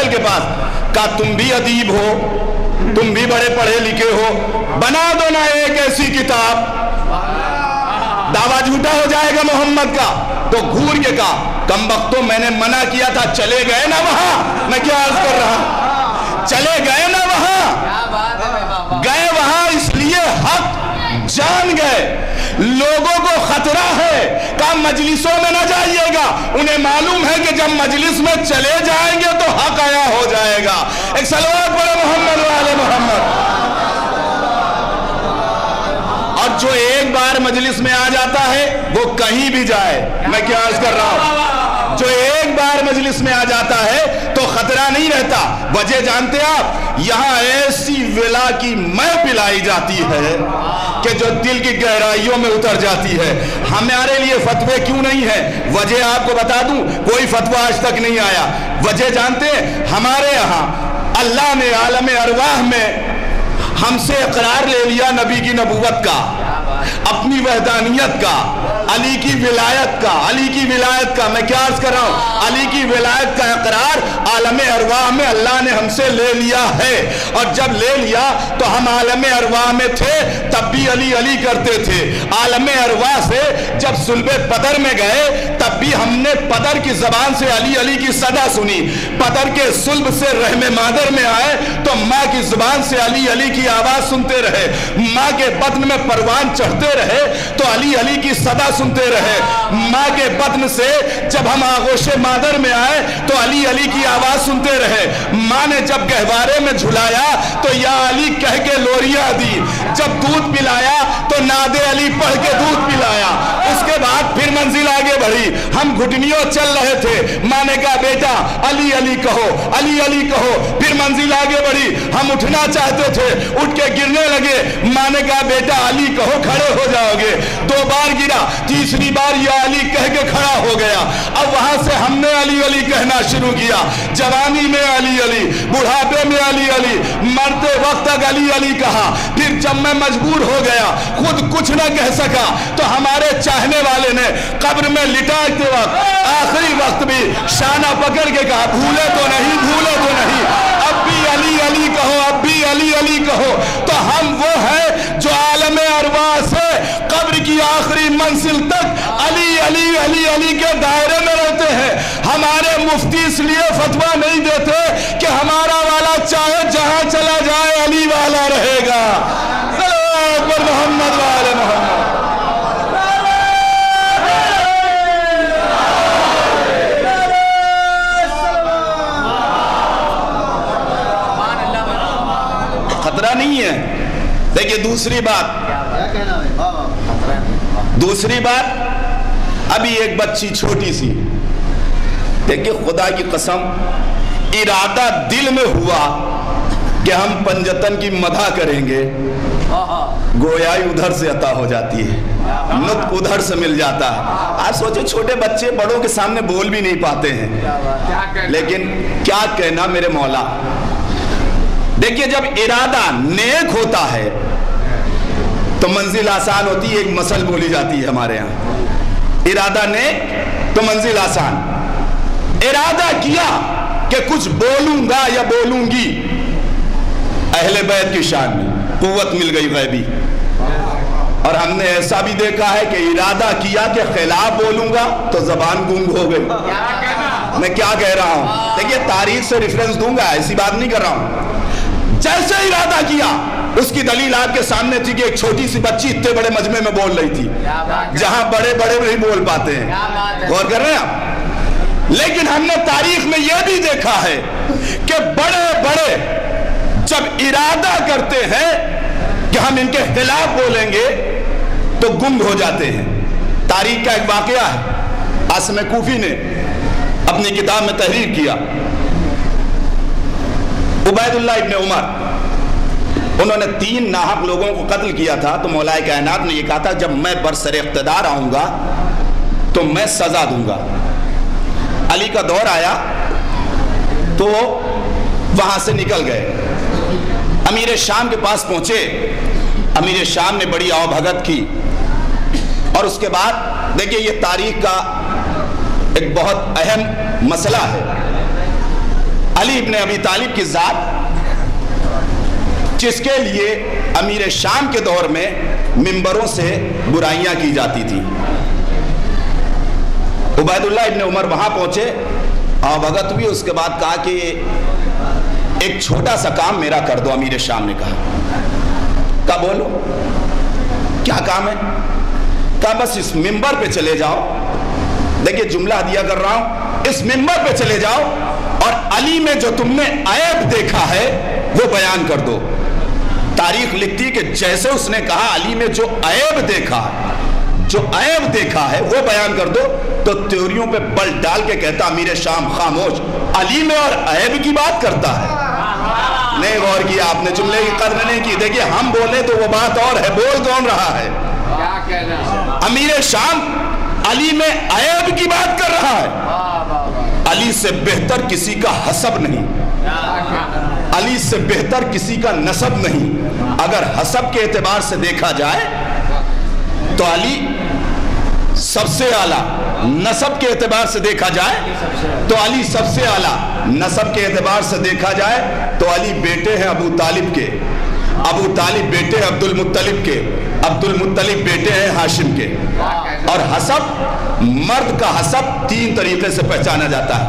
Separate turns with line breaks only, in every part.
जहल के पास, कहा तुम भी अदीब हो, तुम भी बड़े पढ़े लिखे हो, बना दो ना एक ऐसी किताब, दावा झूठा हो जाएगा मोहम्मद का। तो घूर के कहा, कमबख्तो मैंने मना किया था, चले गए ना वहां। मैं क्या अर्ज कर रहा, चले गए ना वहां, गए वहां इसलिए हक जान गए। लोगों को खतरा है, कहा मजलिसों में ना जाइएगा, उन्हें मालूम है कि जब मजलिस में चले जाएंगे तो हक आया हो जाएगा। एक सलवात पढ़ो मोहम्मद वाले मोहम्मद। और जो एक बार मजलिस में आ जाता है वो कहीं भी जाए, मैं क्या अर्ज कर रहा हूं, जो एक बार मजलिस में आ जाता है तो खतरा नहीं रहता। वजह जानते आप, यहां ऐसी विला की मैं पिलाई जाती है कि जो दिल की गहराइयों में उतर जाती है। हमारे लिए फतवे क्यों नहीं है, वजह आपको बता दूं, कोई फतवा आज तक नहीं आया। वजह जानते हैं, हमारे यहां अल्लाह ने आलम अरवाह में हमसे इकरार ले लिया नबी की नबूवत का, अपनी वहदानियत का, अली की विलायत का, अली की विलायत का। मैं क्या अर्ज कर रहा हूं, अली की विलायत का इकरार आलम अरवाह में अल्लाह ने हमसे ले लिया है। और जब ले लिया तो हम आलम अरवाह में थे तब भी अली अली करते थे। आलम अरवाह से जब सुल्बे पदर में गए तब भी हमने पदर की जबान से अली अली की सदा सुनी। पदर के सुल्ब से रहमे मादर में आए तो माँ की जुबान से अली अली की आवाज सुनते रहे। माँ के बत्न में परवान चढ़ते रहे तो अली अली की सदा सुनते रहे। माँ के बत्न से जब हम आगोशे मादर में आए तो अली अली की आवाज सुनते रहे। माँ ने जब गहवारे में झुलाया तो या अली कह के लोरियां दी। जब दूध पिलाया तो नादे अली पढ़ के दूध पिलाया। उसके बाद फिर मंजिल आगे बढ़ी, हम घुटनियों चल रहे थे। माँ ने कहा बेटा अली अली कहो, अली अली कहो। फिर मंजिल आगे बढ़ी, हम उठना चाहते थे, उठ के गिरने लगे। माँ ने कहा बेटा अली कहो, खड़े हो जाओगे। 2 बार गिरा, तीसरी बार या अली कह के खड़ा हो गया। अब वहां से हमने अली अली कहना शुरू किया। जवानी में अली अली, बुढ़ापे में अली अली, मरते वक्त तक अली अली कहा। फिर जब मैं मजबूर हो गया, खुद कुछ न कह सका, तो हमारे चाहने वाले ने कब्र में लिटाते वक्त आखिरी वक्त भी शाना पकड़ के कहा, भूले तो नहीं, भूले तो नहीं, अब भी अली अली कहो, अब भी अली अली कहो। तो हम वो है जो आलम अरवाह से कब्र की आखिरी मंजिल तक अली अली अली अली के दायरे में रहते हैं। हमारे मुफ्ती इसलिए फतवा नहीं देते कि हमारा वाला चाहे जहां चला जाए अली वाला रहेगा। सल्लल्लाहु अलैहि मोहम्मद वाले मोहम्मद। खतरा नहीं है। देखिए दूसरी बात, अभी एक बच्ची छोटी सी, देखिए खुदा की कसम, इरादा दिल में हुआ कि हम पंजतन की मदह करेंगे, गोयाई उधर से अता हो जाती है, नुत्क उधर से मिल जाता है। आज सोचे छोटे बच्चे बड़ों के सामने बोल भी नहीं पाते हैं, लेकिन क्या कहना मेरे मौला। देखिए जब इरादा नेक होता है तो मंजिल आसान होती है। एक मसल बोली जाती है हमारे यहाँ, इरादा नेक तो मंजिल आसान। इरादा किया कि कुछ बोलूंगा या बोलूंगी, अहले बैत की शान में कुव्वत मिल गई गैबी। और हमने ऐसा भी देखा है कि इरादा किया कि खिलाफ बोलूंगा तो जबान गूंग हो गई। मैं क्या कह रहा हूं, देखिए तारीख से रेफरेंस दूंगा, ऐसी बात नहीं कर रहा हूं। जैसे इरादा किया, उसकी दलील आपके सामने थी कि एक छोटी सी बच्ची इतने बड़े मजमे में बोल रही थी, जहां बड़े बड़े नहीं बोल पाते हैं। गौर कर रहे हैं आप। लेकिन हमने तारीख में यह भी देखा है कि बड़े बड़े जब इरादा करते हैं कि हम इनके खिलाफ बोलेंगे तो गुम हो जाते हैं। तारीख का एक वाकया है, आसम कूफी ने अपनी किताब में तहरीर किया। उबैदुल्लाह इब्ने उमर, उन्होंने 3 नाहक लोगों को कत्ल किया था। तो मौलाए कायनात ने यह कहा था जब मैं बरसरे इख्तिदार आऊंगा तो मैं सजा दूंगा। अली का दौर आया तो वहां से निकल गए, अमीर शाम के पास पहुंचे। अमीर शाम ने बड़ी आवभगत की। और उसके बाद देखिए ये तारीख का एक बहुत अहम मसला है। علی ابن ابی طالب کی ذات، جس کے لیے امیر شام کے دور میں منبروں سے برائیاں کی جاتی تھی. عبید اللہ ابن عمر وہاں پہنچے اور بھگت ہوئی. اس کے بعد کہا کہ ایک چھوٹا سا کام میرا کر دو. امیر شام نے کہا بولو کیا کام ہے؟ کہا بس اس منبر پہ چلے جاؤ. دیکھیے جملہ ہدیہ کر رہا ہوں. اس منبر پہ چلے جاؤ اور علی میں جو تم نے عیب دیکھا ہے وہ بیان کر دو. تاریخ لکھتی کہ جیسے اس نے کہا علی میں جو عیب دیکھا ہے وہ بیان کر دو، تو تیوریوں پہ بل ڈال کے کہتا امیر شام خاموش، علی میں اور عیب کی بات کرتا ہے. نہیں غور کیا آپ نے، جملے کی قدر نہیں کی. دیکھیے ہم بولے تو وہ بات اور ہے، بول کون رہا ہے؟ امیر شام علی میں عیب کی بات کر رہا ہے. علی سے بہتر کسی کا حسب نہیں، علی سے بہتر کسی کا نسب نہیں. اگر حسب کے اعتبار سے دیکھا جائے تو علی سب سے اعلیٰ، نسب کے اعتبار سے دیکھا جائے تو علی سب سے اعلیٰ، نسب کے اعتبار سے دیکھا جائے تو علی بیٹے ہیں ابو طالب کے، ابو طالب بیٹے ہیں عبد المطلب کے، عبد المطلب بیٹے ہیں ہاشم کے. اور حسب، مرد کا حسب 3 طریقے سے پہچانا جاتا ہے.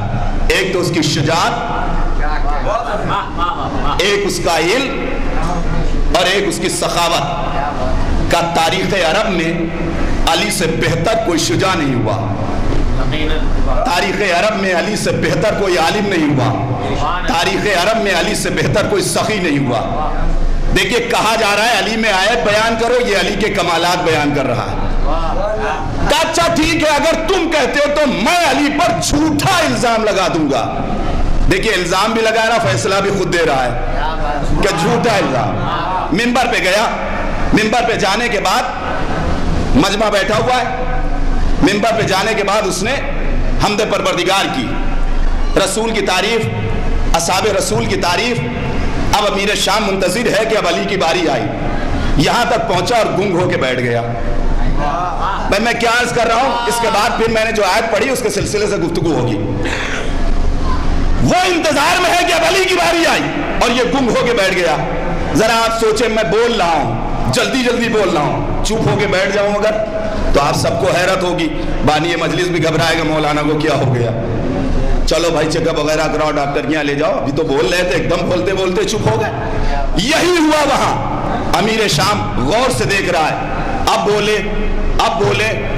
ایک تو اس کی شجاعت، ایک اس کا علم، اور ایک اس کی سخاوت. کا تاریخ عرب میں علی سے بہتر کوئی شجاع نہیں ہوا. تاریخ عرب میں علی سے بہتر کوئی عالم نہیں ہوا. تاریخ عرب میں علی سے بہتر کوئی سخی نہیں ہوا. دیکھیے کہا جا رہا ہے علی میں عیب بیان کرو، یہ علی کے کمالات بیان کر رہا ہے. اچھا ٹھیک ہے، اگر تم کہتے ہو تو میں علی پر جھوٹا الزام لگا دوں گا. دیکھیے الزام بھی لگا رہا، فیصلہ بھی خود دے رہا ہے کہ جھوٹا الزام. منبر پہ گیا، منبر پہ جانے کے بعد مجمع بیٹھا ہوا ہے. منبر پہ جانے کے بعد اس نے حمد پروردگار کی، رسول کی تعریف، اصحاب رسول کی تعریف. اب امیر شام منتظر ہے کہ اب علی کی باری آئی. یہاں تک پہنچا اور گنگ ہو کے بیٹھ گیا. میں کیا عرض کر رہا ہوں، اس کے بعد پھر میں نے جو آیت پڑھی اس کے سلسلے سے گفتگو ہوگی. وہ انتظار میں ہے کہ اب علی کی باری آئی اور یہ گنگ ہو کے بیٹھ گیا. ذرا آپ سوچیں، میں بول رہا ہوں، جلدی جلدی بول رہا ہوں، چپ ہو کے بیٹھ جاؤں اگر تو آپ سب کو حیرت ہوگی. بانی مجلس بھی گھبرائے گا مولانا کو کیا ہو گیا. چلو بھائی چیک اپ وغیرہ کراؤ، ڈاکٹر کے یہاں لے جاؤ. ابھی تو بول رہے تھے، ایک دم بولتے بولتے چپ ہو گئے. یہی ہوا وہاں. امیر شام غور سے دیکھ رہا ہے، اب بولے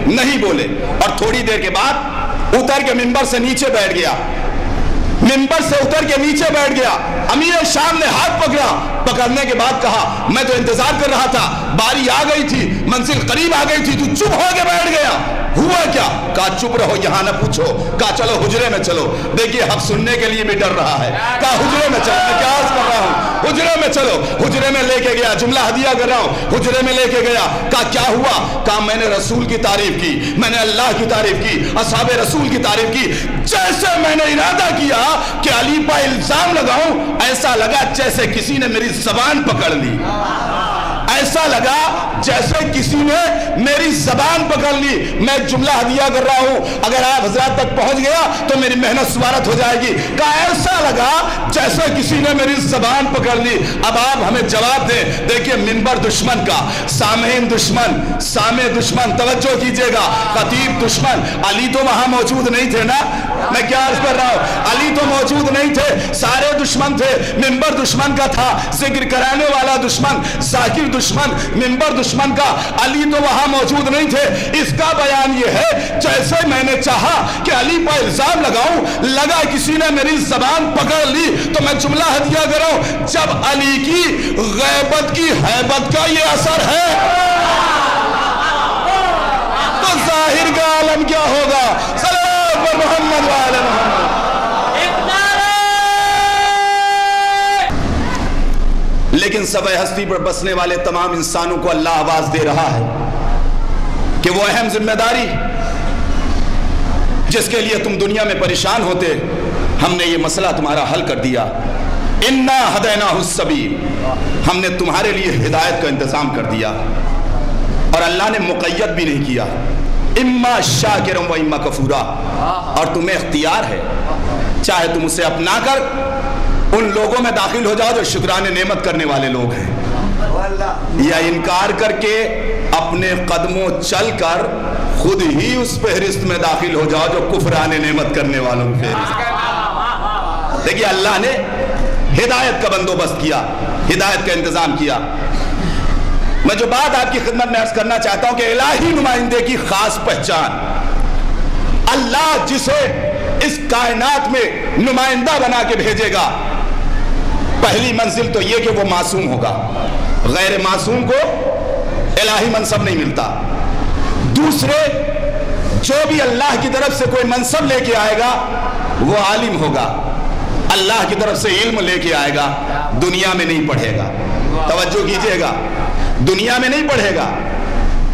نہیں بولے. اور تھوڑی دیر کے بعد اتر کے منبر سے نیچے بیٹھ گیا. منبر سے اتر کے نیچے بیٹھ گیا. امیر شام نے ہاتھ پکڑا، پکڑنے کے بعد کہا میں تو انتظار کر رہا تھا، باری آ گئی تھی، منزل قریب آ گئی تھی، تو چپ ہو کے بیٹھ گیا. ہوا کیا؟ کہا چپ رہو، یہاں نہ پوچھو. کہا چلو حجرے میں چلو. دیکھیے حق سننے کے لیے بھی ڈر رہا ہے. کہا حجرے میں چلو. میں کیا عرض کر رہا ہوں، حجرے میں چلو. حجرے میں لے کے گیا، جملہ ہدیہ کر رہا ہوں، حجرے میں لے کے گیا. کہا کیا ہوا؟ کہا میں نے رسول کی تعریف کی، میں نے اللہ کی تعریف کی، اصحاب رسول کی تعریف کی. جیسے میں نے ارادہ کیا کہ علی پر الزام لگاؤں، ایسا لگا جیسے کسی نے میری زبان پکڑ لی. ایسا لگا جیسے کسی نے میری زبان پکڑ لی. میں جملہ ہدیہ کر رہا ہوں، اگر آپ حضرات تک پہنچ گیا تو میری محنت سوارت ہو جائے گی. کہا ایسا لگا جیسے کسی نے میری زبان پکڑ لی. اب آپ ہمیں جواب دیں. دیکھیے منبر دشمن کا، سامعین دشمن، سامع دشمن، توجہ کیجئے گا، خطیب دشمن. علی تو وہاں موجود نہیں تھے نا. میں کیا عرض کر رہا ہوں، علی تو موجود نہیں تھے، سارے دشمن تھے. منبر دشمن کا تھا، ذکر کرانے والا دشمن، ذاکر دشمن، منبر دشمن کا. علی تو وہاں موجود نہیں تھے. اس کا بیان یہ ہے جیسے میں نے چاہا کہ علی پر الزام لگاؤں، لگا کسی نے میری زبان پکڑ لی تو میں جملہ ہدیہ کراؤں. جب علی کی غیبت کی ہیبت کا یہ اثر ہے تو ظاہر کا عالم کیا ہوگا. صلوات پر محمد وآل محمد. لیکن سبع ہستی پر بسنے والے تمام انسانوں کو اللہ آواز دے رہا ہے کہ وہ اہم ذمہ داری جس کے لیے تم دنیا میں پریشان ہوتے، ہم نے یہ مسئلہ تمہارا حل کر دیا. انا ہدیناہ السبیل، ہم نے تمہارے لیے ہدایت کا انتظام کر دیا. اور اللہ نے مقید بھی نہیں کیا، اما شاکرا و اما کفورا. اور تمہیں اختیار ہے، چاہے تم اسے اپنا کر उन लोगों में दाखिल हो जाओ जो शुक्राने नेमत करने वाले लोग हैं, या इनकार करके अपने कदमों चल कर खुद ही उस फहरिस्त में दाखिल हो जाओ जो कुफराने नेमत करने वालों की फहरिस्त। देखिए अल्लाह ने हिदायत का बंदोबस्त किया, हिदायत का इंतजाम किया। मैं जो बात आपकी खिदमत में अर्ज करना चाहता हूं कि इलाही नुमाइंदे की खास पहचान, अल्लाह जिसे इस कायनात में नुमाइंदा बना के भेजेगा, पहली मंजिल तो यह कि वो मासूम होगा, गैर मासूम को इलाही मनसब नहीं मिलता। दूसरे, जो भी अल्लाह की तरफ से कोई मनसब लेके आएगा वो आलिम होगा, अल्लाह की तरफ से इल्म लेके आएगा, दुनिया में नहीं पढ़ेगा। तवज्जो कीजिएगा, दुनिया में नहीं पढ़ेगा।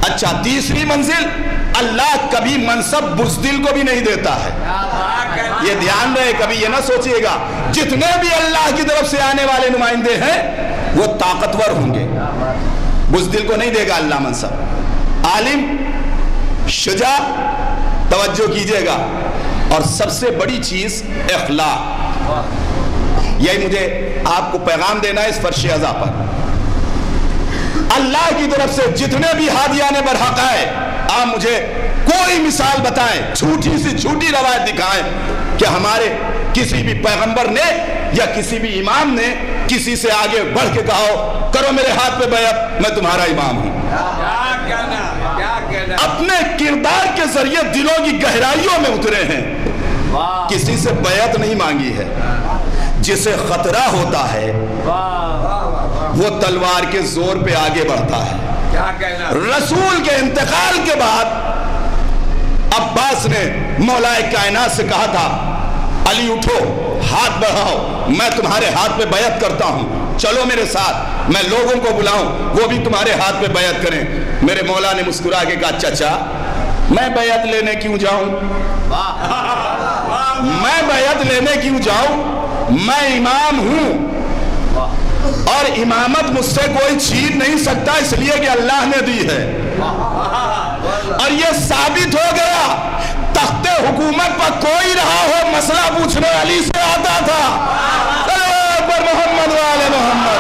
अच्छा, तीसरी मंजिल, अल्लाह कभी मनसब बुज़दिल को भी नहीं देता है। ये ध्यान रहे, कभी ये ना सोचिएगा जितने भी अल्लाह की तरफ से आने वाले नुमाइंदे हैं वो ताकतवर होंगे, बुज़दिल को नहीं देगा अल्लाह मनसब। आलिम, शुजा, तवज्जो कीजिएगा, और सबसे बड़ी चीज इखलाक। यही मुझे आपको पैगाम देना है इस फर्श अज़ा पर। अल्लाह की तरफ से जितने भी हादियाने बरहक आए, आप मुझे कोई मिसाल बताएं, छोटी सी छोटी रवायत दिखाएं कि हमारे किसी भी पैगंबर ने या किसी भी इमाम ने किसी से आगे बढ़ के कहा करो मेरे हाथ पे बैत, मैं तुम्हारा इमाम हूं। अपने किरदार के जरिए दिलों की गहराइयों में उतरे हैं, किसी से बैत नहीं मांगी है। जिसे खतरा होता है वो तलवार के जोर पे आगे बढ़ता है। रसूल के इंतकाल के बाद अब्बास ने मौलाए कायनात से कहा था, अली उठो, हाथ बढ़ाओ, मैं तुम्हारे हाथ पे बैत करता हूं, चलो मेरे साथ, मैं लोगों को बुलाऊं वो भी तुम्हारे हाथ पे बैत करें। मेरे मौला ने मुस्कुरा के कहा, चाचा मैं बैत लेने क्यों जाऊं, मैं बैत लेने क्यों जाऊं, मैं इमाम हूं और इमामत मुझसे कोई छीन नहीं सकता, इसलिए कि अल्लाह ने दी है। और ये साबित हो गया, तख्ते हुकूमत पर कोई रहा हो, मसला पूछने अली से आता था। पर मोहम्मद वाले मोहम्मद,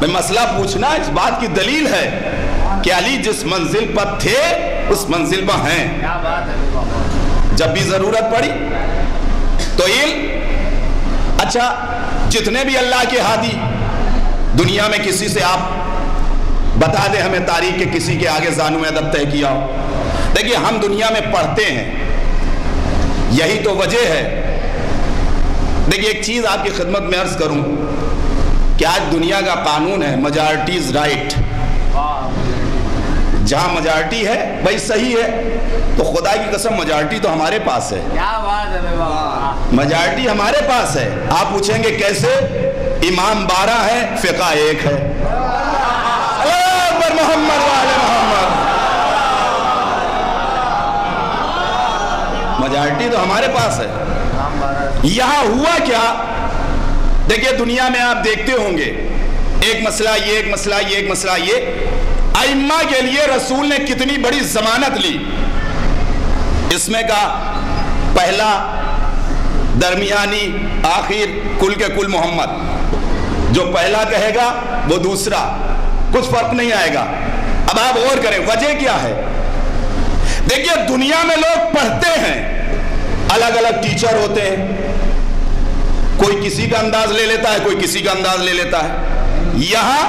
मैं मसला पूछना इस बात की दलील है कि अली जिस मंजिल पर थे उस मंजिल पर हैं। जब भी जरूरत पड़ी तो इल्म। अच्छा, जितने भी अल्लाह के हादी दुनिया में, किसी से आप बता दें हमें तारीख के किसी के आगे जानू अदब तय किया हो। देखिए हम दुनिया में पढ़ते हैं, यही तो वजह है। देखिए एक चीज आपकी खिदमत में अर्ज करूं कि आज दुनिया का कानून है मेजॉरिटीज राइट। जहां मेजॉरिटी है भाई सही है, तो खुदा की कसम मेजॉरिटी तो हमारे पास है। क्या बात है, मेजॉरिटी हमारे पास है। आप पूछेंगे कैसे, इमाम 12 है, फिका 1 है। पर मोहम्मद वाले मोहम्मद, मेजॉरिटी तो हमारे पास है। यहां हुआ क्या, देखिए दुनिया में आप देखते होंगे एक मसला ये, एक मसला ये, एक मसला ये। अइम्मा के लिए रसूल ने कितनी बड़ी जमानत ली। इसमें का पहला, दरमियानी, आखिर, कुल के कुल मोहम्मद। जो पहला कहेगा वो दूसरा, कुछ फर्क नहीं आएगा। अब आप और करें, वजह क्या है। देखिए दुनिया में लोग पढ़ते हैं, अलग अलग टीचर होते हैं, कोई किसी का अंदाज ले लेता है, कोई किसी का अंदाज ले लेता है। यहां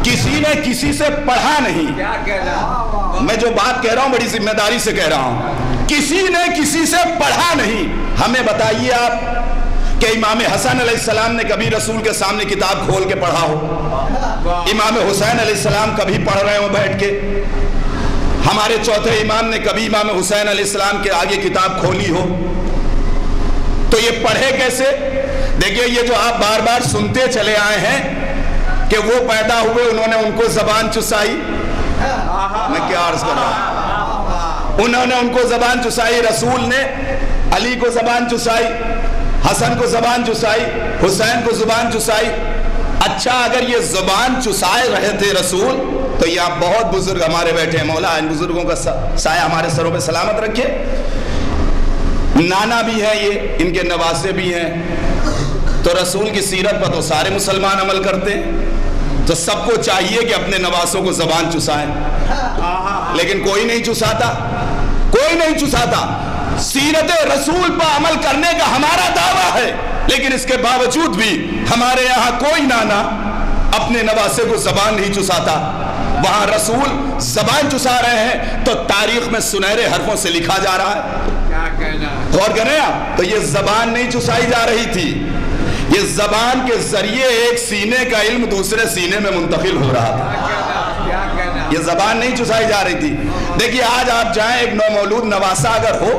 किसी ने किसी से पढ़ा नहीं। क्या कह रहा, मैं जो बात कह रहा हूं बड़ी जिम्मेदारी से कह रहा हूं, किसी ने किसी से पढ़ा नहीं। हमें बताइए आप कि इमाम हसन अलैहिस्सलाम ने कभी रसूल के सामने किताब खोल के पढ़ा हो? इमाम हुसैन अलैहिस्सलाम कभी पढ़ रहे हो बैठ के? हमारे चौथे इमाम ने कभी इमाम हुसैन अलैहिस्सलाम के आगे किताब खोली हो? तो ये पढ़े कैसे? देखिए ये जो आप बार बार सुनते चले आए हैं कि वो पैदा हुए, उन्होंने उनको जबान चुसाई। मैं क्या अर्ज कर रहा हूं, उन्होंने उनको जबान चुसाई, रसूल ने अली को जबान चुसाई, हसन को जबान चुसाई, हुसैन को जुबान चुसाई। अच्छा अगर ये जुबान चुसाए रहे थे रसूल, तो ये आप बहुत बुजुर्ग हमारे बैठे हैं, मौला इन बुजुर्गों का साया हमारे सरों पे सलामत रखे। نانا بھی ہیں یہ، ان کے نواسے بھی ہیں. تو رسول کی سیرت پر تو سارے مسلمان عمل کرتے ہیں، تو سب کو چاہیے کہ اپنے نواسوں کو زبان چسائیں، لیکن کوئی نہیں چساتا، کوئی نہیں چساتا. سیرت رسول پر عمل کرنے کا ہمارا دعویٰ ہے، لیکن اس کے باوجود بھی ہمارے یہاں کوئی نانا اپنے نواسے کو زبان نہیں چساتا. وہاں رسول زبان چسا رہے ہیں تو تاریخ میں سنہرے حرفوں سے لکھا جا رہا ہے.
کیا کہنا،
غور کریں آپ، تو یہ زبان نہیں چسائی جا رہی تھی، یہ زبان کے ذریعے ایک سینے کا علم دوسرے سینے میں منتقل ہو رہا تھا.
کیا کہنا،
یہ زبان نہیں چسائی جا رہی تھی. دیکھیے آج آپ جائیں، ایک نومولود نواسا اگر ہو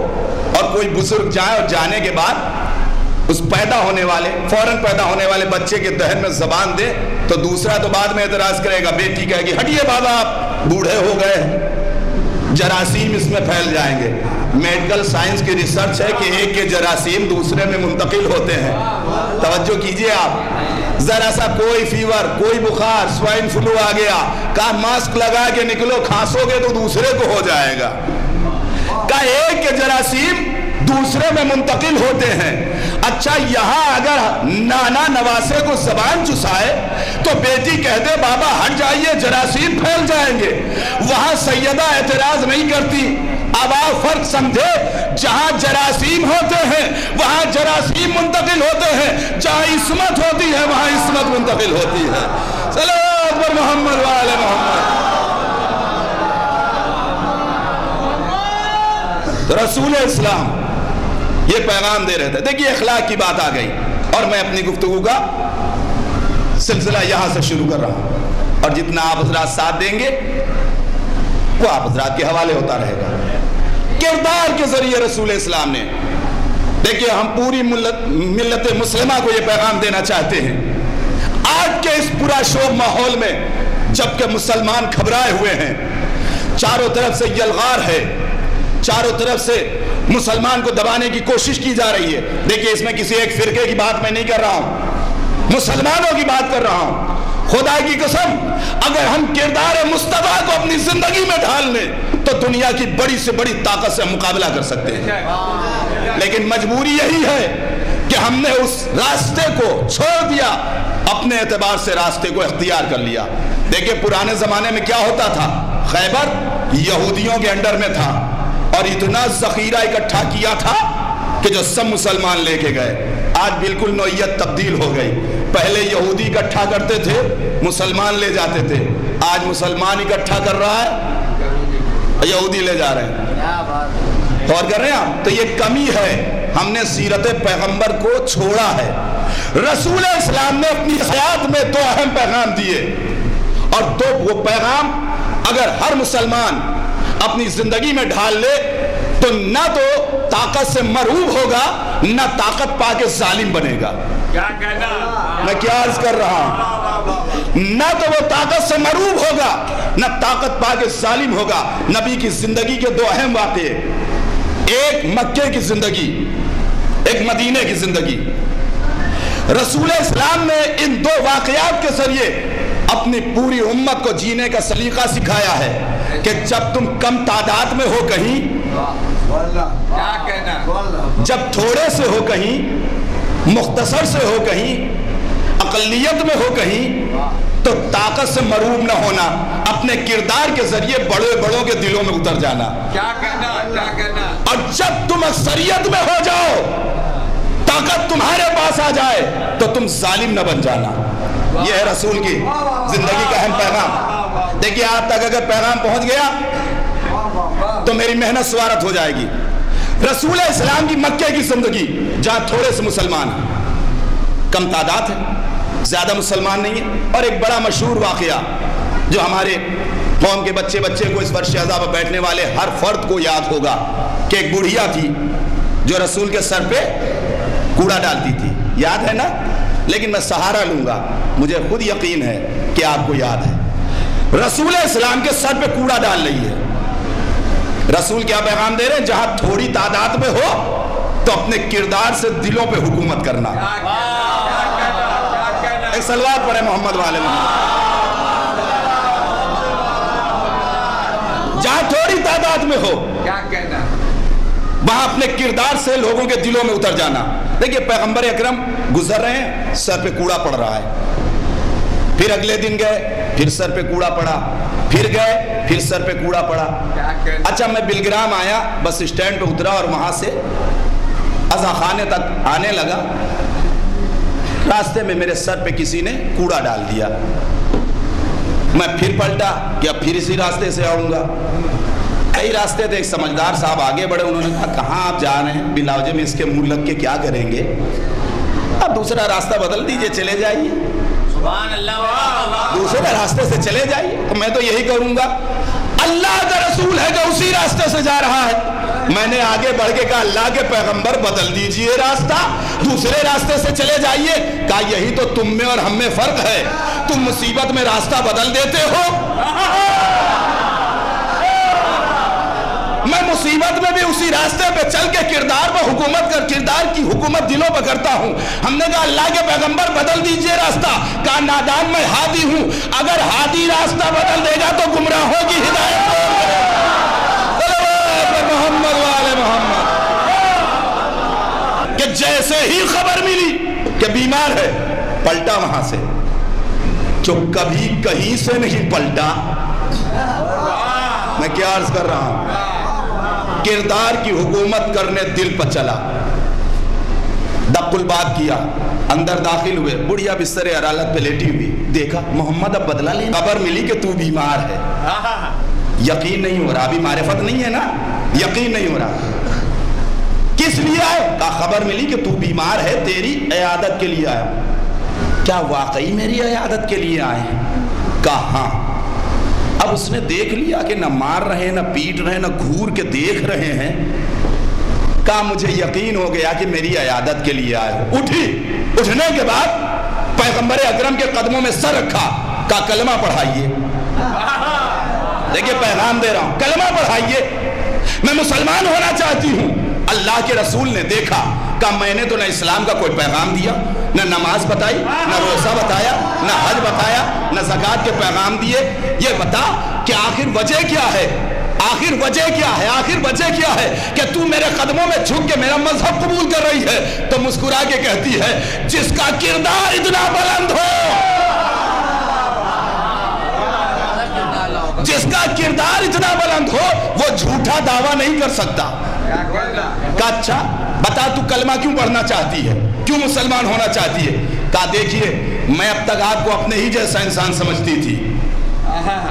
اور کوئی بزرگ جائے اور جانے کے بعد اس پیدا ہونے والے، فوراً پیدا ہونے والے بچے کے دہن میں زبان دے تو دوسرا تو بعد میں اعتراض کرے گا، بیٹی کہے گی ہٹیے بابا آپ بوڑھے ہو گئے، جراثیم اس میں پھیل جائیں گے. میڈیکل سائنس کی ریسرچ ہے کہ ایک کے جراثیم دوسرے میں منتقل ہوتے ہیں. توجہ کیجئے آپ، ذرا سا کوئی فیور، کوئی بخار، سوائن فلو آ گیا، کہا ماسک لگا کے نکلو، کھانسو گے تو دوسرے کو ہو جائے گا. کہا ایک کے جراثیم دوسرے میں منتقل ہوتے ہیں. اچھا یہاں اگر نانا نواسے کو زبان چسائے تو بیٹی کہہ دے بابا ہٹ جائیے جراثیم پھیل جائیں گے، وہاں سیدہ اعتراض نہیں کرتی. اب آپ فرق سمجھے، جہاں جراثیم ہوتے ہیں وہاں جراثیم منتقل ہوتے ہیں، جہاں عصمت ہوتی ہے وہاں عصمت منتقل ہوتی ہے. صلوات پر محمد وعلی محمد. رسول اسلام یہ پیغام دے رہے تھے. دیکھیے اخلاق کی بات آ گئی اور میں اپنی گفتگو کا سلسلہ یہاں سے شروع کر رہا ہوں، اور جتنا آپ حضرات ساتھ دیں گے وہ آپ حضرات کے حوالے ہوتا رہے گا. کردار کے ذریعے رسول اسلام نے، دیکھیے ہم پوری ملت مسلمہ کو یہ پیغام دینا چاہتے ہیں. آج کے اس پورا شوق ماحول میں جبکہ مسلمان گھبرائے ہوئے ہیں، چاروں طرف سے یلغار ہے، چاروں طرف سے مسلمان کو دبانے کی کوشش کی جا رہی ہے. دیکھیے اس میں کسی ایک فرقے کی بات میں نہیں کر رہا ہوں، مسلمانوں کی بات کر رہا ہوں. خدا کی قسم اگر ہم کردار مصطفیٰ کو اپنی زندگی میں ڈھال لیں تو دنیا کی بڑی سے بڑی طاقت سے مقابلہ کر سکتے ہیں، لیکن مجبوری یہی ہے کہ ہم نے اس راستے کو چھوڑ دیا، اپنے اعتبار سے راستے کو اختیار کر لیا. دیکھیں پرانے زمانے میں کیا ہوتا تھا، خیبر یہودیوں کے انڈر میں تھا اور اتنا ذخیرہ اکٹھا کیا تھا کہ جو سب مسلمان لے کے گئے. آج بالکل نوعیت تبدیل ہو گئی. پہلے یہودی اکٹھا کرتے تھے، مسلمان لے جاتے تھے، آج مسلمان اکٹھا کر رہا ہے، یہودی لے جا رہے ہیں. غور کر رہے ہیں آپ، تو یہ کمی ہے، ہم نے سیرت پیغمبر کو چھوڑا ہے. رسول اسلام نے اپنی حیات میں دو اہم پیغام دیے، اور دو وہ پیغام اگر ہر مسلمان اپنی زندگی میں ڈھال لے تو نہ تو طاقت سے مرعوب ہوگا، نہ طاقت پا کے ظالم بنے گا.
کیا کہنا،
میں کیا عرض کر رہا ہوں، نہ تو وہ طاقت سے مرعوب ہوگا نہ طاقت پا کے ظالم ہوگا. نبی کی زندگی کے دو اہم واقعے، ایک مکے کی زندگی، ایک مدینے کی زندگی. رسول اسلام نے ان دو واقعات کے ذریعے اپنی پوری امت کو جینے کا سلیقہ سکھایا ہے کہ جب تم کم تعداد میں ہو کہیں،
کیا کہنا،
جب تھوڑے سے ہو کہیں، مختصر سے ہو کہیں، اقلیت میں ہو کہیں، تو طاقت سے مرعوب نہ ہونا، اپنے کردار کے ذریعے بڑے بڑوں کے دلوں میں اتر جانا.
کیا کہنا، کیا کہنا،
اور جب تم اکثریت میں ہو جاؤ، طاقت تمہارے پاس آ جائے تو تم ظالم نہ بن جانا. یہ ہے رسول کی زندگی کا اہم پیغام. دیکھیے آپ تک اگر پیغام پہنچ گیا تو میری محنت سوارت ہو جائے گی. رسول اسلام کی مکے کی زندگی جہاں تھوڑے سے مسلمان ہیں، کم تعداد ہے، زیادہ مسلمان نہیں ہیں. اور ایک بڑا مشہور واقعہ جو ہمارے قوم کے بچے کو اس فرش عزا پر بیٹھنے والے ہر فرد کو یاد ہوگا کہ ایک بڑھیا تھی جو رسول کے سر پہ کوڑا ڈالتی تھی. یاد ہے نا؟ لیکن میں سہارا لوں گا، مجھے خود یقین ہے کہ آپ کو یاد ہے. رسول اسلام کے سر پہ کوڑا ڈال رہی ہے. رسول کیا پیغام دے رہے ہیں؟ جہاں تھوڑی تعداد میں ہو تو اپنے کردار سے دلوں پہ حکومت کرنا. ایک صلوات پڑھے محمد والے محمد. جہاں تھوڑی تعداد میں ہو،
کیا کہنا،
वहां अपने किरदार से लोगों के दिलों में उतर जाना। देखिए पैगंबर अकरम गुजर रहे हैं, सर पे कूड़ा पड़ रहा है, फिर अगले दिन गए, फिर सर पे कूड़ा पड़ा, फिर गए, फिर सर पे कूड़ा पड़ा। अच्छा मैं बिलग्राम आया, बस स्टैंड पे उतरा और वहां से अज़ा खाने तक आने लगा, रास्ते में मेरे सर पे किसी ने कूड़ा डाल दिया। मैं फिर पलटा कि अब फिर इसी रास्ते से आऊंगा। कई रास्ते थे, एक समझदार साहब आगे बढ़े, उन्होंने कहा कहाँ आप जा रहे हैं, बिलावजे में इसके मुंह लग के क्या करेंगे, अब दूसरा रास्ता बदल दीजिए, चले जाइए, दूसरे रास्ते से चले जाइए। तो मैं तो यही करूंगा, अल्लाह का रसूल है जो उसी रास्ते से जा रहा है। मैंने आगे बढ़ के कहा अल्लाह के पैगंबर बदल दीजिए रास्ता, दूसरे रास्ते से चले जाइए। कहा यही तो तुम में और हम में फर्क है, तुम मुसीबत में रास्ता बदल देते हो, मैं मुसीबत में भी उसी रास्ते पे चल के किरदार पर हुकूमत कर, किरदार की हुकूमत दिलों पर करता हूं। हमने कहा अल्लाह के पैगंबर बदल दीजिए रास्ता। कहा नादान मैं हादी हूं, अगर हादी रास्ता बदल देगा तो गुमराहों की हिदायत मोहम्मद वाले मोहम्मद। कि जैसे ही खबर मिली कि बीमार है, पलटा वहां से, जो कभी कहीं से नहीं पलटा। मैं क्या अर्ज कर रहा हूं, किरदार की हुकूमत करने दिल पर चला, दक्कुल बात किया, अंदर दाखिल हुए, बुढ़िया बिस्तर अदालत पे लेटी हुई, देखा मोहम्मद अब बदला ले, खबर मिली कि तू बीमार है। यकीन नहीं हो रहा, अभी मारिफत नहीं है ना, यकीन नहीं हो रहा। किस लिए आए? कहा खबर मिली कि तू बीमार है, तेरी इयादत के लिए आया। क्या वाकई मेरी इयादत के लिए आए? कहा हाँ। अब उसने देख लिया कि न मार रहे, न पीट रहे, न घूर के देख रहे हैं। कहा मुझे यकीन हो गया कि मेरी इयादत के लिए आए हो। उठी, उठने के बाद पैगंबर अकरम के कदमों में सर रखा, कहा कलमा पढ़ाइए। देखिए पैगाम दे रहा हूं, कलमा पढ़ाइए, मैं मुसलमान होना चाहती हूं। अल्लाह के रसूल ने देखा, कहा मैंने तो न इस्लाम का कोई पैगाम दिया, न नमाज बताई, न रोज़ा बताया, न हज बताया, न ज़कात के पैगाम दिए। ये बता कि आखिर वजह क्या है, आखिर वजह क्या है, आखिर वजह क्या है कि तू मेरे कदमों में झुक के मेरा मजहब कबूल कर रही है? तो मुस्कुरा के कहती है जिसका किरदार इतना बुलंद हो, जिसका किरदार इतना बुलंद हो, वो झूठा दावा नहीं कर सकता। कहा अच्छा बता तू कलमा क्यों पढ़ना चाहती है, क्यों मुसलमान होना चाहती है? कहा देखिए मैं अब तक आपको अपने ही जैसा इंसान समझती थी,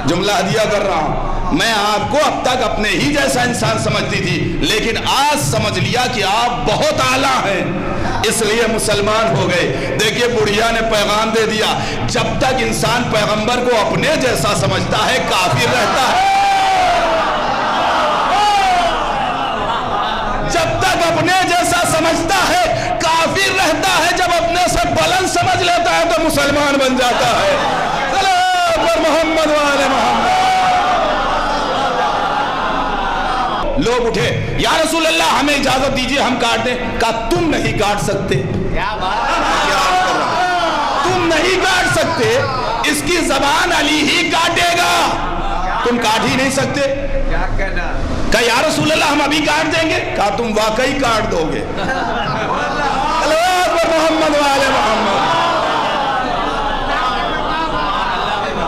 जुमला हदिया कर रहा हूं, मैं आपको अब तक अपने ही जैसा इंसान समझती थी, लेकिन आज समझ लिया कि आप बहुत आला हैं, इसलिए मुसलमान हो गए। देखिए बुढ़िया ने पैगाम दे दिया, जब तक इंसान पैगंबर को अपने जैसा समझता है काफिर रहता है, जब तक अपने जैसा समझता है काफिर रहता है, जब अपने से बुलंद समझ लेता है तो मुसलमान बन जाता है। मोहम्मद वाले मोहम्मद। लोग उठे, या रसूल अल्लाह हमें इजाजत दीजिए हम काट दें। कहा तुम नहीं काट सकते, क्या बात, तुम नहीं काट सकते, इसकी जबान अली ही काटेगा, तुम काट ही नहीं सकते।
क्या कहना?
कहा या रसूल अल्लाह हम अभी काट देंगे। कहा तुम वाकई काट दोगे। मोहम्मद वाले मोहम्मद।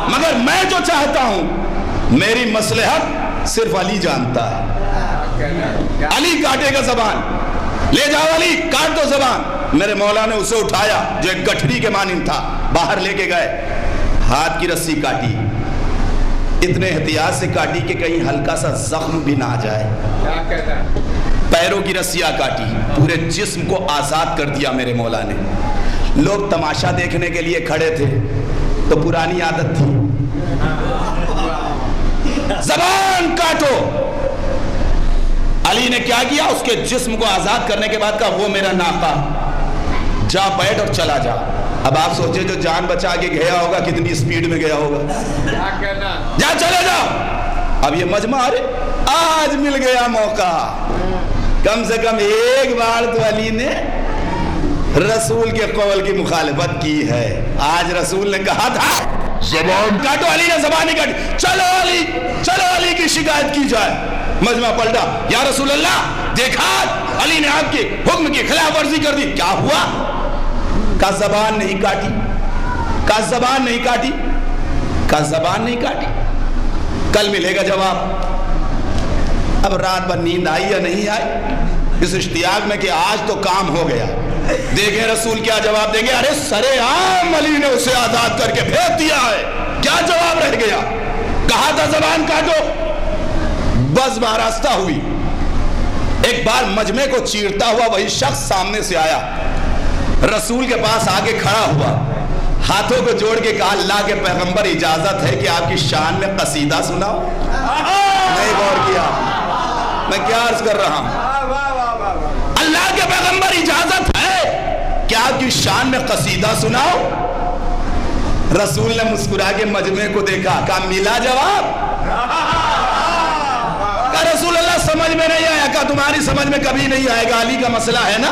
मगर मैं जो चाहता हूं, मेरी मसलहत सिर्फ अली जानता है, अली काटेगा जबान, ले जाओ अली काट दो जबान। मेरे मौला ने उसे उठाया जो एक गठरी के मानिंद था, बाहर लेके गए, हाथ की रस्सी काटी, इतने एहतियात से काटी कि कहीं हल्का सा जख्म भी ना आ जाए।
क्या कहना?
पैरों की रस्सियां काटी, पूरे जिस्म को आजाद कर दिया मेरे मौला ने। लोग तमाशा देखने के लिए खड़े थे, तो पुरानी आदत थी, जबान काटो। अली ने क्या किया, उसके जिस्म को आजाद करने के बाद कहा वो मेरा नाका, जा बैठ और चला जा। अब आप सोचे जो जान बचा के गया होगा कितनी स्पीड में गया होगा।
क्या कहना?
जा चले जाओ। अब ये मजमा, अरे आज मिल गया मौका, कम से कम एक बार तो अली ने रसूल के कौल की मुखालिफत की है। आज रसूल ने कहा था زبان کاٹو. علی نے زبان نہیں کاٹی. چلو علی کی شکایت کی جائے. مجمع پلٹا. یا رسول اللہ دیکھا علی نے آپ کے حکم کی خلاف ورزی کر دی. کیا ہوا؟ کا زبان نہیں کاٹی. کا زبان نہیں کاٹی. کا زبان نہیں کاٹی. کل ملے گا جواب. اب رات بھر نیند آئی یا نہیں آئی اس اشتیاق میں کہ آج تو کام ہو گیا. دیکھیں رسول کیا جواب دیں گے. ارے سرے عام علی نے اسے آزاد کر کے بھیج دیا ہے. کیا جواب رہ گیا؟ کہا تھا زبان کاٹو. بس باراستہ ہوئی. ایک بار مجمع کو چیرتا ہوا وہی شخص سامنے سے آیا, رسول کے پاس آگے کھڑا ہوا, ہاتھوں کو جوڑ کے کہا اللہ کے پیغمبر اجازت ہے کہ آپ کی شان میں قصیدہ سناؤ. نہیں غور کیا میں کیا عرض کر رہا ہوں. اللہ کے پیغمبر اجازت ہے کہ آپ کی شان میں قصیدہ سناؤ. رسول نے مسکرا کے مجمع کو دیکھا. کہا ملا جواب؟ کہا رسول اللہ سمجھ میں نہیں آیا. کہا تمہاری سمجھ میں کبھی نہیں آئے گا, علی کا مسئلہ ہے نا.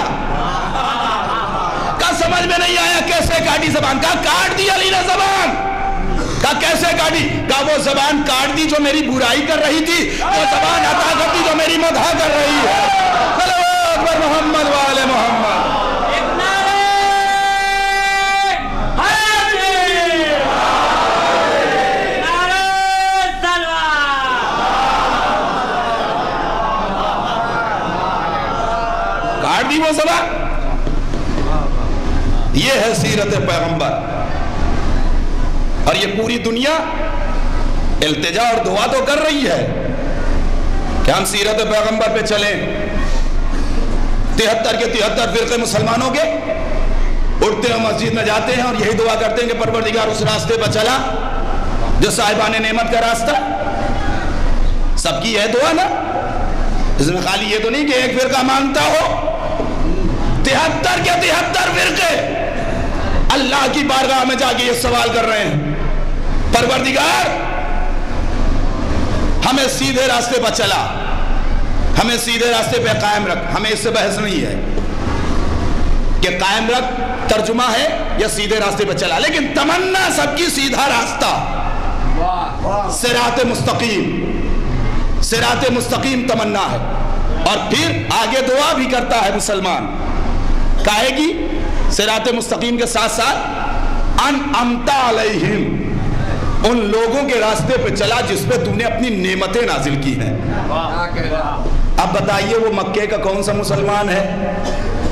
کہا سمجھ میں نہیں آیا کیسے کاٹی زبان. کہا کاٹ دی علی نے زبان. کہا کیسے کاٹی؟ کہا وہ زبان کاٹ دی جو میری برائی کر رہی تھی, وہ زبان عطا کر دی جو میری مدح کر رہی ہے. اللہ اکبر محمد وآل محمد. کاٹ دی وہ زبان. یہ ہے سیرت پیغمبر. اور یہ پوری دنیا التجا اور دعا تو کر رہی ہے کہ ہم سیرت پیغمبر پہ چلیں. 73 کے 73 فرقے مسلمانوں کے اٹھتے ہیں, مسجد میں جاتے ہیں اور یہی دعا کرتے ہیں کہ پروردگار اس راستے پر چلا جو صاحبان نعمت کا راستہ. سب کی ہے دعا نا, اس میں خالی یہ تو نہیں کہ ایک فرقہ مانگتا ہو. 73 کے 73 فرقے اللہ کی بارگاہ میں جا کے یہ سوال کر رہے ہیں, پروردگار ہمیں سیدھے راستے پر چلا, ہمیں سیدھے راستے پہ قائم رکھ. ہمیں اس سے بحث نہیں ہے کہ قائم رکھ ترجمہ ہے یا سیدھے راستے پہ چلا, لیکن تمنا سب کی سیدھا راستہ, صراط مستقیم. صراط مستقیم تمنا ہے. اور پھر آگے دعا بھی کرتا ہے مسلمان. کہے گی صراط مستقیم کے ساتھ ساتھ انعمت علیہم, ان لوگوں کے راستے پہ چلا جس پہ تو نے اپنی نعمتیں نازل کی ہیں. اب بتائیے وہ مکے کا کون سا مسلمان ہے,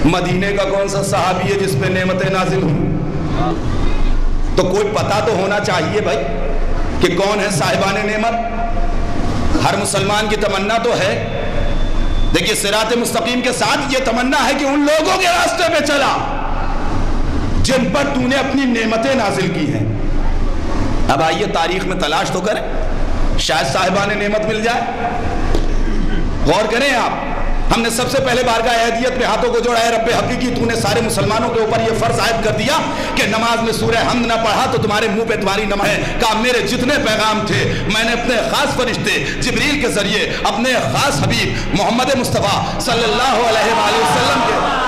مدینے کا کون سا صحابی ہے جس پہ نعمتیں نازل ہوں؟ تو کوئی پتہ تو ہونا چاہیے بھائی کہ کون ہے صاحبان نعمت. ہر مسلمان کی تمنا تو ہے. دیکھیے صراط مستقیم کے ساتھ یہ تمنا ہے کہ ان لوگوں کے راستے پہ چلا جن پر تو نے اپنی نعمتیں نازل کی ہیں. اب آئیے تاریخ میں تلاش تو کریں, شاید صاحبان نعمت مل جائے. غور کریں آپ. ہم نے سب سے پہلے بارگاہ عہدیت میں ہاتھوں کو جوڑا ہے. رب حقیقی تو نے سارے مسلمانوں کے اوپر یہ فرض عائد کر دیا کہ نماز میں سورہ حمد نہ پڑھا تو تمہارے منہ پہ تمہاری نماز ہے. کہا میرے جتنے پیغام تھے میں نے اپنے خاص فرشتے جبریل کے ذریعے اپنے خاص حبیب محمد مصطفیٰ صلی اللہ علیہ وآلہ وسلم کے,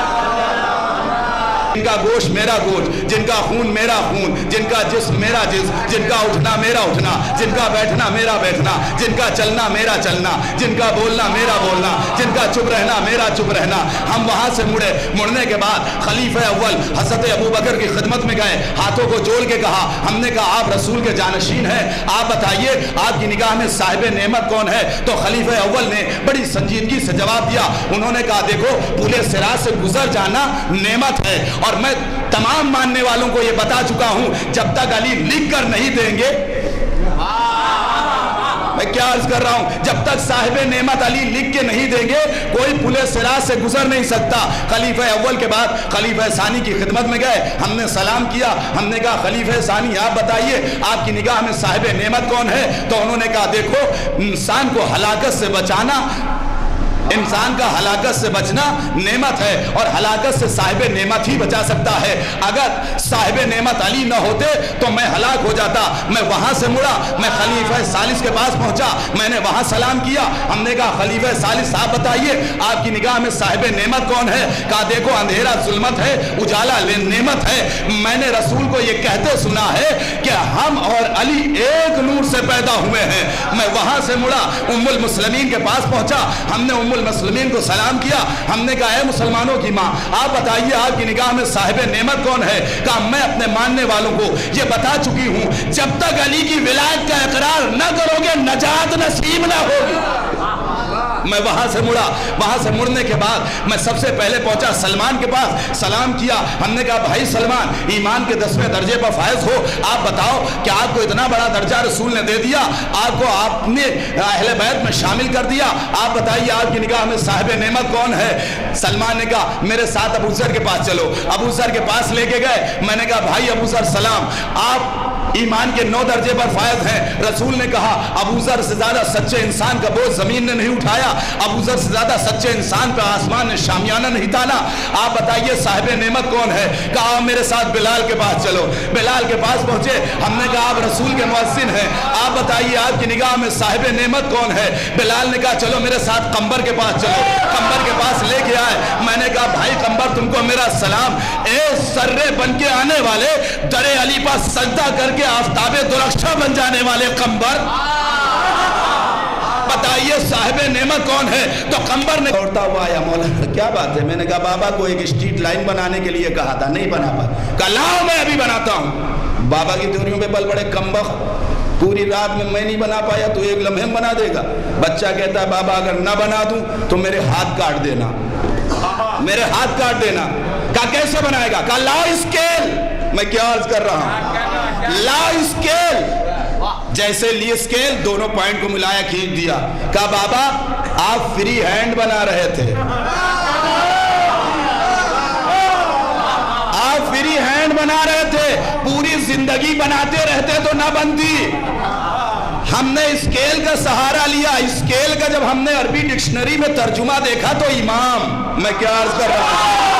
جن کا گوشت میرا گوشت, جن کا خون میرا خون, جن کا جسم میرا جسم, جن کا اٹھنا میرا اٹھنا, جن کا بیٹھنا میرا بیٹھنا, جن کا چلنا میرا چلنا, جن کا بولنا میرا بولنا, جن کا چپ رہنا میرا چپ رہنا. ہم وہاں سے مڑنے کے بعد خلیفہ اول حضرت ابوبکر کی خدمت میں گئے, ہاتھوں کو جوڑ کے کہا, ہم نے کہا آپ رسول کے جانشین ہیں, آپ بتائیے آپ کی نگاہ میں صاحب نعمت کون ہے؟ تو خلیفہ اول نے بڑی سنجیدگی سے جواب دیا. انہوں نے کہا دیکھو پورے صراط سے گزر جانا نعمت ہے, اور میں تمام ماننے والوں کو یہ بتا چکا ہوں جب تک علی لکھ کر نہیں دیں گے, میں کیا عرض کر رہا ہوں, جب تک صاحب نعمت علی لکھ کے نہیں دیں گے کوئی پلے صراط سے گزر نہیں سکتا. خلیفہ اول کے بعد خلیفہ ثانی کی خدمت میں گئے, ہم نے سلام کیا, ہم نے کہا خلیفہ ثانی آپ بتائیے آپ کی نگاہ میں صاحب نعمت کون ہے؟ تو انہوں نے کہا دیکھو انسان کو ہلاکت سے بچانا इंसान का हलाकत से बचना नेमत है और हलाकत से साहिब नेमत ही बचा सकता है। अगर साहिब नेमत अली न होते तो मैं हलाक हो जाता। मैं वहां से मुड़ा, मैं खलीफा सालिस के पास पहुंचा, मैंने वहां सलाम किया। हमने कहा खलीफा सालिस साहब बताइए आपकी निगाह में साहिब नेमत कौन है? कहा देखो अंधेरा जुल्मत है, उजाला नेमत है। मैंने रसूल को ये कहते सुना है कि हम और अली एक नूर से पैदा हुए हैं। मैं वहां से मुड़ा, उम्मुल मुस्लिमीन के पास पहुंचा, हमने उम्मुल मुस्लिमीन को सलाम किया। हमने कहा है मुसलमानों की माँ आप बताइए आपकी निगाह में साहिब नेमत कौन है? कहा मैं अपने मानने वालों को ये बता चुकी हूं, जब तक अली की विलायत का इकरार न करोगे नजात नसीब न होगी। मैं वहां से मुड़ा, वहां से मुड़ने के बाद मैं सबसे पहले पहुंचा सलमान के पास, सलाम किया। हमने कहा भाई सलमान ईमान के 10वें दर्जे पर फायज हो, आप बताओ कि आपको इतना बड़ा दर्जा रसूल ने दे दिया, आपको आपने अहले बैत में शामिल कर दिया, आप बताइए आपकी निगाह में साहिब नेमत कौन है? सलमान ने कहा मेरे साथ अबू जर के पास चलो। अबू जर के पास लेके गए। मैंने कहा भाई अबू जर सलाम, आप ईमान के 9 दर्जे पर फायज हैं। रसूल ने कहा अबू जर से ज्यादा सच्चे इंसान का बोझ जमीन ने नहीं उठाया, अबू जर से ज्यादा सच्चे इंसान पर आसमान ने शामियाना नहीं ताना। आप बताइए साहिब नेमत कौन है? कहा मेरे साथ बिलाल के पास चलो। बिलाल के पास पहुंचे। हमने कहा आप रसूल के मुअज्जिन हैं, आप बताइए आपकी निगाह में साहिब नेमत कौन है? बिलाल ने कहा चलो मेरे साथ कंबर के पास चलो। कंबर के पास लेके आए। मैंने कहा भाई कंबर तुमको मेरा सलाम। ए सर्रे बन के आने वाले, दरे अली पर सजदा करके आफ्ताबे दुरक्षा बन जाने वाले कंबर, बताइए साहिब नेमत कौन है? तो कंबर ने दौड़ता हुआ आया, मौलाना क्या बात है? मैंने कहा बाबा को एक स्ट्रीट लाइन बनाने के लिए कहा था, नहीं बना पाया। कहा लाओ मैं अभी बनाता हूं। बाबा की थ्योरियों पे बल बड़े कमबख्त, पूरी रात में मैं नहीं बना पाया तो एक लम्हे में बना देगा। बच्चा कहता है बाबा अगर ना बना दूं तो मेरे हाथ काट देना, मेरे हाथ काट देना। कहा कैसे बनाएगा? कहा लाओ स्केल। मैं क्या अर्ज कर रहा हूं, लाओ स्केल। जैसे लिए स्केल, दोनों पॉइंट को मिलाया, खींच दिया। कहा बाबा आप फ्री हैंड बना रहे थे, आप फ्री हैंड बना रहे थे, पूरी जिंदगी बनाते रहते तो ना बनती। हमने स्केल का सहारा लिया। स्केल का जब हमने अरबी डिक्शनरी में तर्जुमा देखा तो इमाम, मैं क्या अर्ज कर रहा हूं,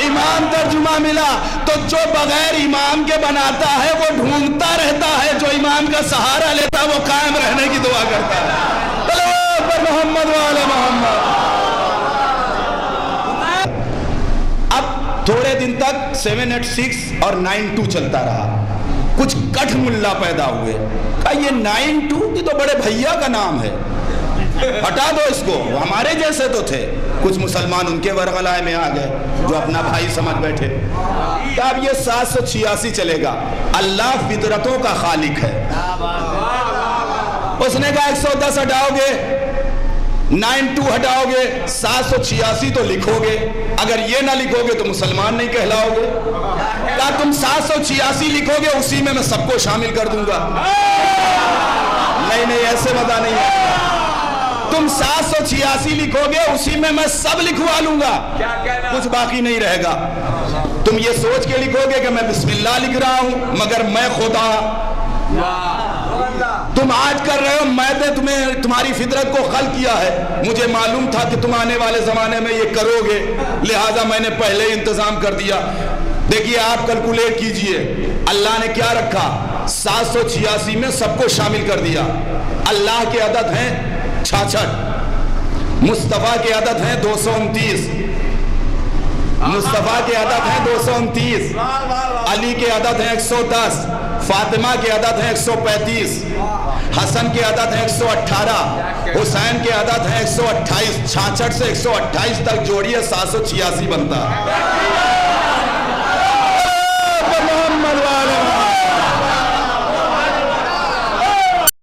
इमाम तर्जुमा मिला। तो जो बगैर इमाम के बनाता है वो ढूंढता रहता है, जो इमाम का सहारा लेता है वो कायम रहने की दुआ करता है। चलो पर मोहम्मद वाले मोहम्मद। अब थोड़े दिन तक 786 और 92 चलता रहा। कुछ कठ मुल्ला पैदा हुए। कहा ये 92 की तो बड़े भैया का नाम है, हटा दो इसको, हमारे जैसे तो थे। कुछ मुसलमान उनके वरगलाए में आ गए जो अपना भाई समझ बैठे। अब ये 786 चलेगा। अल्लाह फितरतों का खालिक है। उसने कहा 110 हटाओगे, 92 हटाओगे, 786 तो लिखोगे, अगर ये ना लिखोगे तो मुसलमान नहीं कहलाओगे। क्या तुम 786 लिखोगे उसी में मैं सबको शामिल कर दूंगा? नहीं नहीं ऐसे मजा नहीं है। तुम 786 लिखोगे उसी में मैं सब लिखवा लूंगा, कुछ बाकी नहीं रहेगा। तुम ये सोच के लिखोगे कि मैं बिस्मिल्लाह लिख रहा हूं मगर मैं खुदा। तुम आज कर रहे हो, मैंने तुम्हें तुम्हारी फितरत को खल किया है, मुझे मालूम था कि तुम आने वाले जमाने में ये करोगे, लिहाजा मैंने पहले ही इंतजाम कर दिया। देखिए आप कैलकुलेट कीजिए, अल्लाह ने क्या रखा, 786 में सबको शामिल कर दिया। अल्लाह के अदद हैं 66, मुस्तफा के अदद हैं 229, मुस्तफा के अदद हैं 229, अली के अदद हैं 110, फातिमा के अदद हैं 135, हसन के अदद हैं 118, हुसैन के अदद हैं 128। 66 से 128 तक जोड़िए 786 बनता है। मोहम्मद वाले